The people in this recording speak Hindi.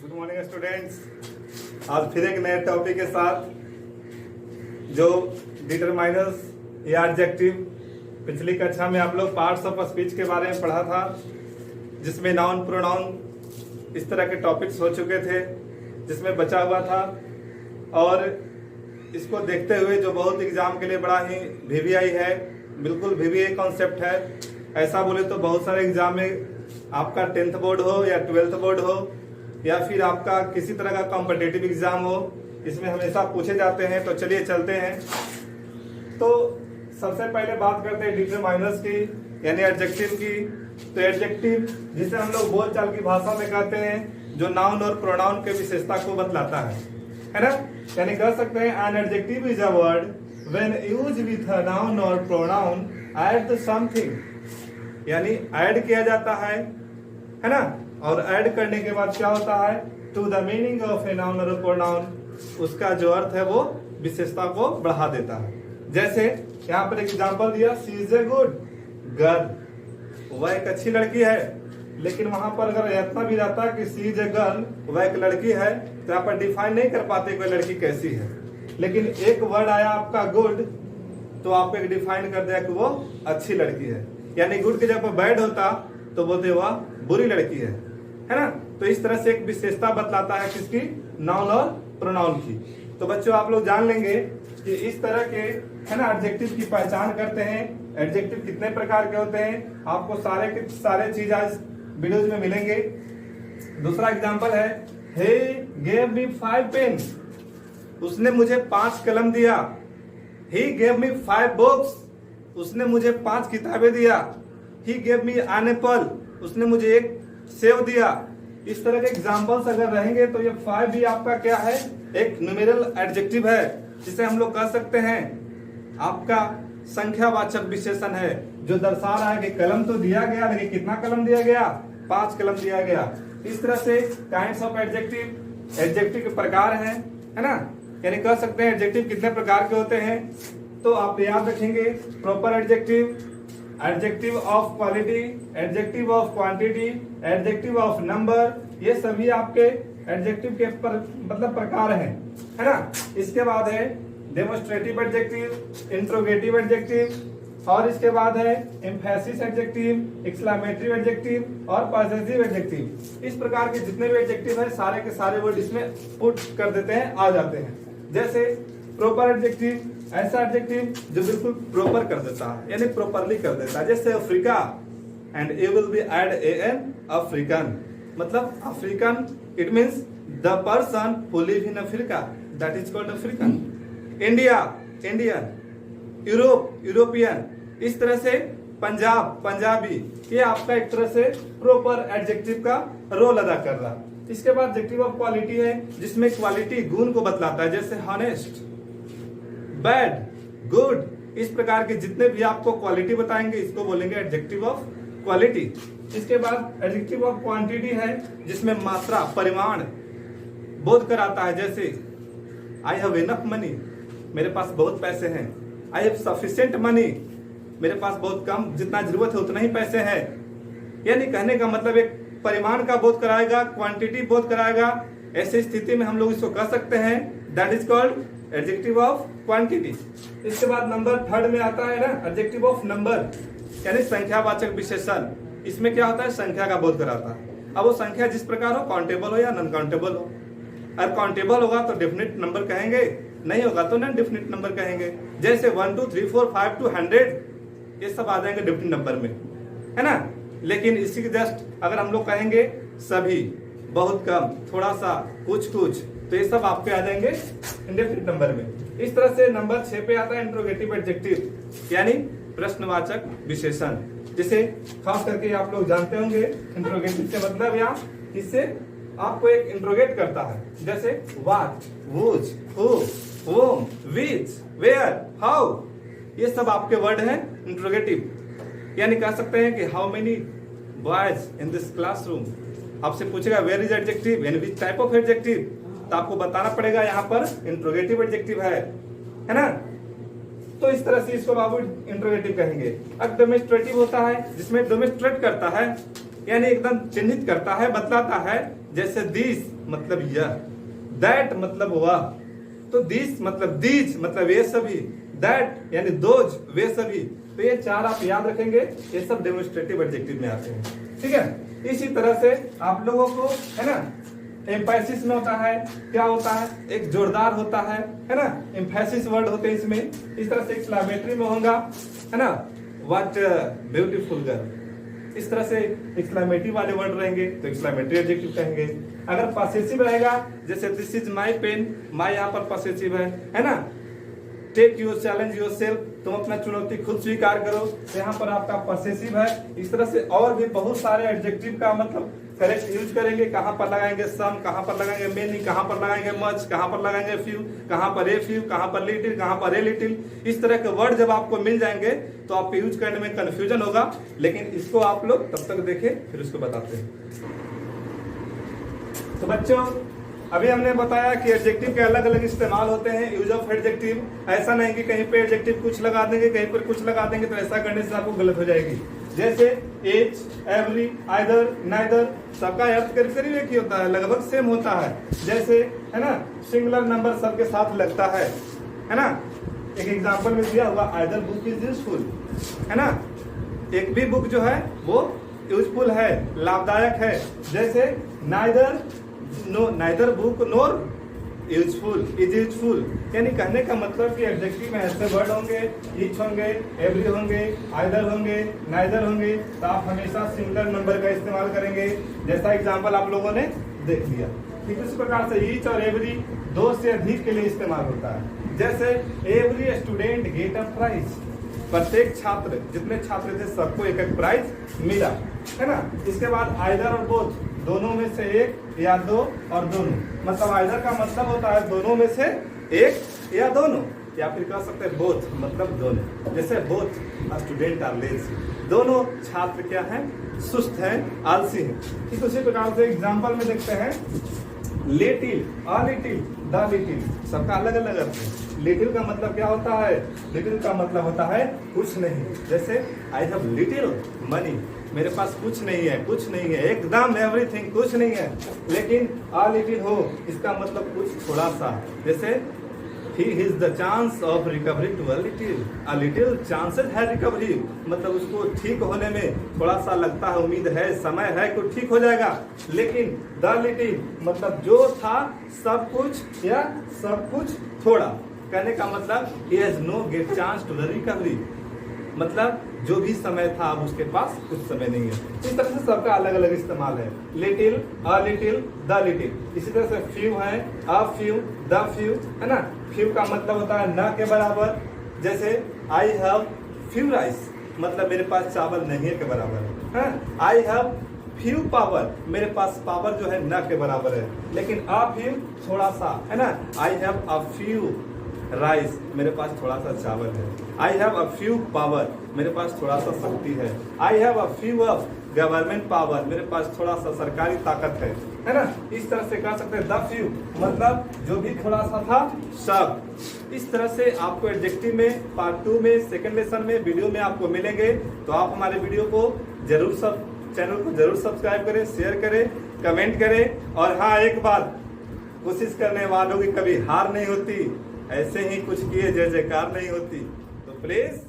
Good morning students. आज फिर एक नए टॉपिक के साथ जो डिटरमाइनर्स या एडजेक्टिव। पिछली कक्षा में आप लोग पार्ट्स ऑफ स्पीच के बारे में पढ़ा था, जिसमें नाउन प्रोनाउन इस तरह के टॉपिक्स हो चुके थे, जिसमें बचा हुआ था। और इसको देखते हुए जो बहुत एग्जाम के लिए बड़ा ही वीवीआई है, बिल्कुल वीवीआई कॉन्सेप्ट है। ऐसा बोले तो बहुत सारे एग्जाम में आपका 10th बोर्ड हो या 12th बोर्ड हो या फिर आपका किसी तरह का कॉम्पिटिटिव एग्जाम हो, इसमें हमेशा पूछे जाते हैं। तो चलिए चलते हैं। तो सबसे पहले बात करते हैं डिटरमाइनर्स की, यानी एडजेक्टिव की। तो एडजेक्टिव जिसे हम लोग बोलचाल की भाषा में कहते हैं, जो नाउन और प्रोनाउन के विशेषता को बतलाता है ना। यानी कह सकते हैं an adjective is a word when used with a noun और प्रोनाउन एट समथिंग, यानी ऐड किया जाता है ना। और ऐड करने के बाद क्या होता है, to the meaning of a noun और प्रोनाउन, उसका जो अर्थ है वो विशेषता को बढ़ा देता है। जैसे यहाँ पर एग्जांपल दिया, she is a good girl, वह एक अच्छी लड़की है। लेकिन वहां पर अगर इतना भी रहता कि शी इज ए गर्ल, वह एक लड़की है, तो यहाँ पर डिफाइन नहीं कर पाते कोई लड़की कैसी है। लेकिन एक वर्ड आया आपका गुड, तो आप एक डिफाइन कर दिया कि वो अच्छी लड़की है। यानी गुड की जगह बैड होता तो बोलते वह बुरी लड़की है ना। तो इस तरह से एक विशेषता बतलाता है किसकी, नाउन और प्रोनाउन की। तो बच्चों आप लोग जान लेंगे कि इस तरह के है ना एडजेक्टिव की पहचान करते हैं। एडजेक्टिव कितने प्रकार के होते हैं, आपको सारे के सारे चीज आज वीडियोज में मिलेंगे। दूसरा एग्जांपल है, हे गेव मी 5 पेन, उसने मुझे 5 कलम दिया। ही गेव मी 5 बुक्स, उसने मुझे 5 किताबें दिया। He gave me an apple, उसने मुझे एक सेव दिया। इस तरह के एग्जाम्पल्स अगर रहेंगे तो ये 5 भी आपका क्या है, एक न्यूमेरल एडजेक्टिव है, जिसे हम लोग कह सकते हैं आपका संख्यावाचक विशेषण है, जो दर्शा रहा है कि कलम तो दिया गया, लेकिन कितना कलम दिया गया, 5 कलम दिया गया। इस तरह से काइंड्स ऑफ एडजेक्टिव, एडजेक्टिव के प्रकार हैं, है ना। यानी कह सकते हैं एडजेक्टिव कितने प्रकार के होते हैं। तो आप याद रखेंगे, proper adjective, adjective of quality, adjective of quantity, adjective of number, ये सभी आपके एडजेक्टिव के मतलब प्रकार हैं, है ना। इसके बाद है डेमोस्ट्रेटिव एडजेक्टिव, इंट्रोगेटिव एडजेक्टिव, और इसके बाद है एम्फेसिस एडजेक्टिव, एक्सक्लेमेटरी एडजेक्टिव और पॉसेसिव एडजेक्टिव। इस प्रकार के जितने भी एडजेक्टिव है सारे के सारे वर्ड इसमें पुट कर देते हैं, आ जाते हैं। जैसे प्रॉपर एडजेक्टिव, ऐसा एडजेक्टिव जो बिल्कुल प्रॉपर कर देता है, यानी प्रॉपरली कर देता है। जैसे Africa, and you will be add an African, मतलब African it means the person who live in Africa, that is called African. India, Indian. Europe, European. इस तरह से पंजाब, पंजाबी। ये आपका एक तरह से प्रॉपर एडजेक्टिव का रोल अदा कर रहा है। इसके बाद एडजेक्टिव ऑफ क्वालिटी है, जिसमें क्वालिटी गुण को बतलाता है। जैसे हॉनेस्ट, बैड, गुड, इस प्रकार के जितने भी आपको क्वालिटी बताएंगे इसको बोलेंगे एडजेक्टिव ऑफ क्वालिटी। इसके बाद एडजेक्टिव ऑफ क्वांटिटी है, जिसमें मात्रा, परिमाण बोध कराता है। जैसे आई हैव इनफ मनी, मेरे पास बहुत पैसे हैं। आई हैव सफिशिएंट मनी, मेरे पास बहुत कम, जितना जरूरत है उतना ही पैसे हैं। यानी कहने का मतलब एक परिमाण का बोध कराएगा, क्वांटिटी बोध कराएगा। ऐसी स्थिति में हम लोग इसको कह सकते हैं that is called adjective of quantity. इसके बाद नंबर थर्ड में आता है ना एडजेक्टिव ऑफ नंबर, यानी संख्यावाचक विशेषण। इसमें क्या होता है, संख्या का बोध कराता है। अब वो संख्या जिस प्रकार हो, काउंटेबल हो या नॉन काउंटेबल हो। अगर काउंटेबल होगा तो डेफिनेट नंबर कहेंगे, नहीं होगा तो नॉन डेफिनेट नंबर कहेंगे। जैसे 1 2 3 4 5 to 100, ये सब आ जाएंगे डेफिनेट नंबर में, है ना। लेकिन इसी के जस्ट अगर हम लोग कहेंगे सभी, बहुत कम, थोड़ा सा, कुछ कुछ, तो ये सब आपके आ जाएंगे इंडेफिनिट नंबर में। इस तरह से नंबर 6 पे आता है इंट्रोगेटिव एडजेक्टिव, यानी प्रश्नवाचक विशेषण, जिसे खास करके आप लोग जानते होंगे। इंट्रोगेटिव से मतलब यहाँ इससे आपको एक इंट्रोगेट करता है। जैसे what, which, who, whom, which, where, how, ये सब आपके वर्ड हैं इंट्रोगेटिव। यानी कह सकते हैं कि how many boys in this classroom, आपसे पूछेगा where is adjective and which type of adjective, तो आपको बताना पड़ेगा यहाँ पर इंट्रोगेटिव एडजेक्टिव है ना। तो इस तरह से इसको बाबू इंटरोगेटिव कहेंगे। अब डेमोन्स्ट्रेटिव होता है जिसमें डेमोन्स्ट्रेट करता है, यानी एकदम चिन्हित करता है, बतलाता है। जैसे दिस मतलब यह, दैट मतलब वह, तो दिस मतलब दीज मतलब ये सभी, दैट यानी दोज वे सभी। तो ये चार आप याद रखेंगे, ये सब डेमोन्स्ट्रेटिव एडजेक्टिव में आते हैं, ठीक है। इसी तरह से आप लोगों को है ना एम्फेसिस में होता है, क्या होता है, एक जोरदार होता है ना, एम्फेसिस वर्ड होते हैं इसमें। इस तरह से एक्सक्लेमेटरी में होगा, है ना, व्हाट ब्यूटीफुल गर्ल। इस तरह से एक्सक्लेमेटरी वाले वर्ड रहेंगे तो एक्सक्लेमेटरी एडजेक्टिव कहेंगे। अगर पॉसेसिव रहेगा, जैसे this is my pen, my यहाँ पर पॉसेसिव है ना। Take your challenge yourself, तुम अपना चुनौती खुद स्वीकार करो, तो यहाँ पर आपका पॉसेसिव है। इस तरह से और भी बहुत सारे एडजेक्टिव का मतलब करेक्ट यूज करेंगे। कहाँ पर लगाएंगे सम, कहाँ पर लगाएंगे मेनी, कहाँ पर लगाएंगे मच, कहाँ पर लगाएंगे फ्यू, कहाँ पर ए फ्यू, कहाँ पर लिटिल, कहाँ पर ए लिटिल। इस तरह के वर्ड जब आपको मिल जाएंगे तो आपको यूज करने में कंफ्यूजन होगा, लेकिन इसको आप लोग तब तक देखें फिर उसको बताते हैं। तो बच्चों अभी हमने बताया कि एडजेक्टिव के अलग अलग इस्तेमाल होते हैं, यूज ऑफ एडजेक्टिव। ऐसा नहीं कि कहीं पे एडजेक्टिव कुछ लगा देंगे, कहीं पर कुछ लगा देंगे, तो ऐसा करने से आपको गलत हो जाएगी। जैसे एच, एवरी, आइदर, नाइदर, सबका अर्थ करीब करीब एक ही होता है, लगभग सेम होता है। जैसे है ना सिंगुलर नंबर सबके साथ लगता है ना। एक एग्जांपल में दिया हुआ आइदर बुक इज यूजफुल, है ना। एक भी बुक जो है वो यूजफुल है, लाभदायक है। जैसे neither book NOR useful is useful, यानी कहने का मतलब कि एडजेक्टिव में ऐसे वर्ड होंगे, ईच होंगे, एवरी होंगे, आइदर होंगे, नाइदर होंगे, तो आप हमेशा सिंगुलर नंबर का इस्तेमाल करेंगे। जैसा एग्जांपल आप लोगों ने देख लिया। ठीक इस प्रकार से ईच और एवरी दो से अधिक के लिए इस्तेमाल होता है। जैसे every student get a prize, प्रत्येक छात्र, जितने छात्र थे सबको एक एक प्राइज मिला, है ना। इसके बाद आइदर और बोथ, दोनों में से एक या दो और दोनों, मतलब आइदर का मतलब होता है दोनों में से एक या दोनों, या फिर कह सकते हैं बोथ मतलब दोनों। जैसे बोथ स्टूडेंट आर लेजी, दोनों छात्र क्या हैं, सुस्त हैं, आलसी हैं। ठीक उसी प्रकार से एग्जाम्पल में देखते हैं little, a little, the little, सबका अलग अलग अर्थ है। लिटिल का मतलब क्या होता है, लिटिल का मतलब होता है कुछ नहीं। जैसे आई हैव लिटिल मनी, मेरे पास कुछ नहीं है, कुछ नहीं है, एकदम एवरीथिंग कुछ नहीं है। लेकिन अ लिटिल हो, इसका मतलब कुछ थोड़ा सा। जैसे he is the chance of recovery to a little chances है recovery, मतलब उसको ठीक होने में थोड़ा सा लगता है, उम्मीद है, समय है कि ठीक हो जाएगा। लेकिन the little मतलब जो था सब कुछ या सब कुछ थोड़ा, कहने का मतलब he has no get chance to the recovery, मतलब जो भी समय था अब उसके पास कुछ समय नहीं है। इस तरह से सबका अलग अलग इस्तेमाल है। Little, a little, the little. इसी तरह से फ्यू है, अ फ्यू, द फ्यू, है ना। फ्यू का मतलब होता है न के बराबर। जैसे आई हैव फ्यू राइस, मतलब मेरे पास चावल नहीं है के बराबर है। आई हैव फ्यू पावर, मेरे पास पावर जो है न के बराबर है। लेकिन अ फ्यू थोड़ा सा, है ना। I have a few rice, मेरे पास थोड़ा सा चावल है। I have a few power, मेरे पास थोड़ा सा शक्ति है। I have a few of government power, मेरे पास थोड़ा सा सरकारी ताकत है ना। इस तरह से कह सकते हैं द फ्यू मतलब जो भी थोड़ा सा था सब। इस तरह से आपको एडजेक्टिव में पार्ट 2 में सेकंड लेसन में वीडियो में आपको मिलेंगे। तो आप हमारे वीडियो को जरूर चैनल को जरूर सब्सक्राइब करें, शेयर करें, कमेंट करें। और हाँ, एक बात, कोशिश करने वालों की कभी हार नहीं होती, ऐसे ही कुछ किए जय जयकार नहीं होती। तो प्लीज